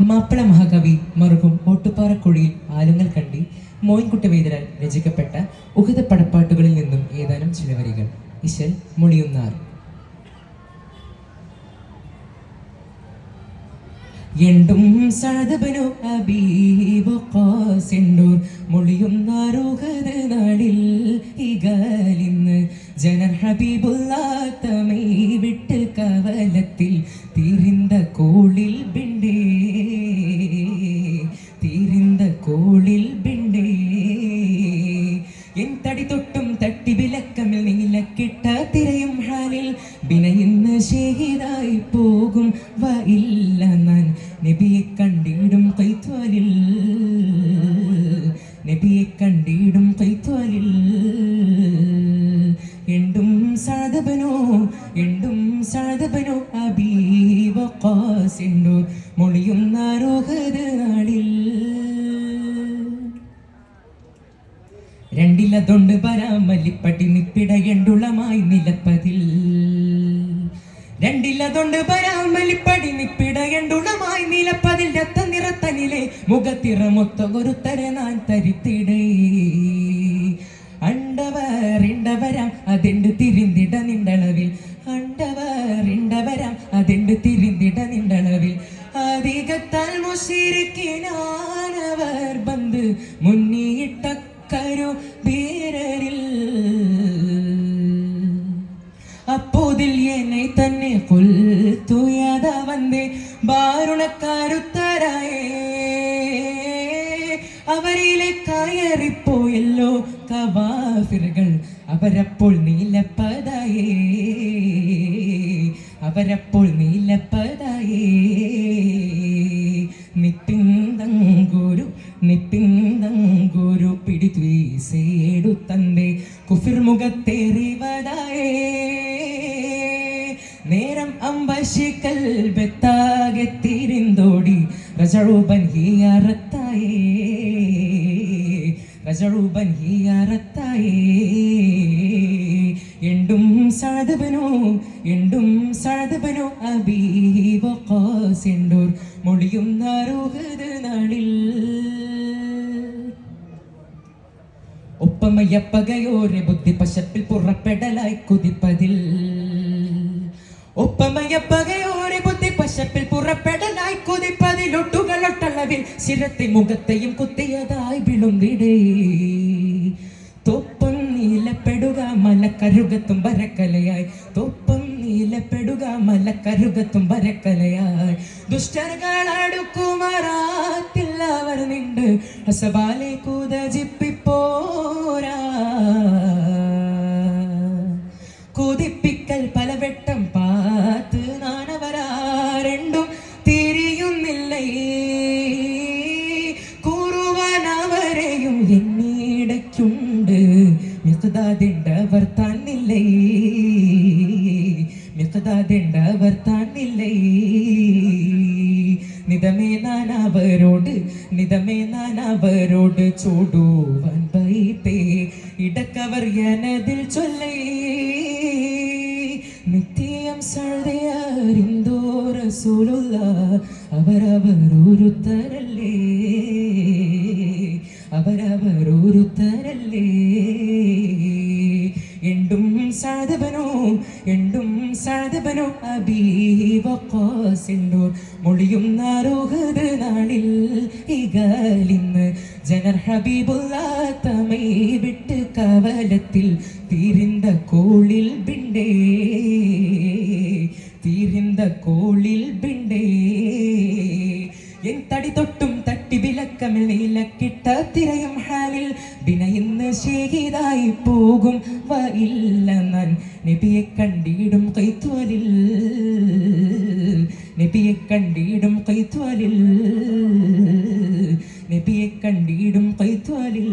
മാപ്പിള മഹാകവി മറുകും ഓട്ടുപാറക്കുഴിയിൽ ആലുങ്ങൽ കണ്ടി മോയിൻകുട്ടി വൈദ്യരാൽ രചിക്കപ്പെട്ട ഉഹദ പടപ്പാട്ടുകളിൽ നിന്നും ഏതാനും ചില വരികൾ. ഇശൽ മുളിയുന്നാർ. എണ്ടും സഅദബനു അബീ വഖാസിൻഡൂർ മുളിയുന്നാർ ഉഹദ് നാടിൽ ഇകാലിന്ന് ജനർ ഹബീബുല്ലാഹ് തമൈ വിട്ട് കവലത്തിൽ തീരിന്ത കോളിൽ ബിണ്ടേ തീരിന്ത കോളിൽ ബിണ്ടേ എൻ തടി തൊട്ടും തട്ടി വിലക്കമിൽ നീലക്കിട്ട തിരയും ഹാലിൽ ബിനയിന്ന് ഷഹീദായി പോകും വയില്ല ഞാൻ നബിയെ കണ്ടിടും കൈത്വാലിൽ നബിയെ കണ്ടിടും കൈത്വാലിൽ എണ്ടും സഅദബനു അബീ വഖാസിൻഡൂർ മുളിയുന്നാർ ഉഹദ് നാടിൽ രണ്ടിലതൊണ്ട് പരാമലിപ്പടി നിപ്പിടയണ്ടുളമായി നിലപ്പതിൽ രണ്ടിലതൊണ്ട് പരാമലിപ്പടി നിപ്പിടയണ്ടുളമായി നിലപ്പതിൽ രത്ത നിറത്തനിലെ മുഖത്തിറമൊത്ത ഒരു തരനാൻ തരിത്തിടേ അണ്ടവർ ഇണ്ടവരാം അതിണ്ട് തിരിന്തിട നിണ്ടളവിൽ അണ്ടവർ ഇണ്ടവരാം അതിണ്ട് തിരിന്തിട നിണ്ടളവിൽ അധികത്താൽ മുശിരിക്കിനാനവർ ബന്ദ് മുന്നിയിട്ട കരു ബീരരിൽ அப்போதில் என்னை തന്നെ കൊൽത്തുയത വന്നേ ബാരുണക്കാരുത്തരായേ അവരിലെ കയറിപ്പോയല്ലോ കവാഫിറുകൾ അവരപ്പോൾ നീലപ്പതായേ അവരപ്പോൾ നീലപ്പതായേ നിപ്പിന്തങ്കൂരു പിടിത്വീസേടു തന്റെ കുഫിർ മുഖത്തേറിവതായേ നേരം അമ്പശിക്കൽ ബെത്താകെ തിരിന്തോടി റജഉബൻ ഹിയാറത്തായേ എണ്ടും സഅദബനു അബീ വഖാസിൻഡൂർ മുളിയുന്നാർ ഉഹദ് നാടിൽ ഒപ്പമയപ്പകയോരെ ബുദ്ധി പശപ്പിൽ പുറപ്പെടലായി കുതിപ്പതിൽ ഒപ്പമയപ്പകയോരെ ബുദ്ധി പശപ്പിൽ പുറപ്പെടലായി കുതിപ്പതിൽ ഒട്ടുകളൊട്ടളവിൽ ശിരത്തെ മുഖത്തെയും കുത്തിയതായി വിളുന്നിടേ തൊപ്പം നീലപ്പെടുക മലക്കരുകത്തും വരക്കലയായി തൊപ്പം നീലപ്പെടുക മലക്കരുകത്തും വരക്കലയായി ദുഷ്ടർകളടുക്കുമാറാത്തിൽ അവർ നിണ്ട് ഹസബാലെ കുതജിപ്പിപ്പോരാ കുതിപ്പിക്കൽ പലവട്ടം പാത്ത് നാണവരാ രണ്ടും തിരിയുന്നില്ലേ കൂറുവാനവരെയും എന്നിടയ്ക്കുണ്ട് മിഖ്ദാദിണ്ടവർ താന്നില്ലേ മിഖ്ദാദിണ്ടവർ താന്നില്ലേ നിതമേ നാനവരോട് ചൂടുവാൻ ബൈത്തേ ഇടക്കവർ എനതിൽ ചൊല്ലേ നിത്യം സഴുതയാരിന്തോ റസൂലുള്ളാഹ് അവരവരൊരുത്തരല്ലേ എണ്ടും സഅദബനു അബീ വഖാസിൻഡൂർ മുളിയുന്നാർ ഉഹദ് നാടിൽ ഇകാലിന്ന് ജനർ ഹബീബുല്ലാഹ് തമൈ വിട്ട് കവലത്തിൽ തീരിന്ത കോളിൽ ബിണ്ടേ എൻ തടി തൊട്ടും തട്ടി വിലക്കമിൽ നീലക്കിട്ട തിരയും ഹാലിൽ ബിനയിന്ന് ഷഹീദായി പോകും വയില്ല ഞാൻ നബിയെ കണ്ടിടും കൈത്വാലിൽ നബിയെ കണ്ടിടും കൈത്വാലിൽ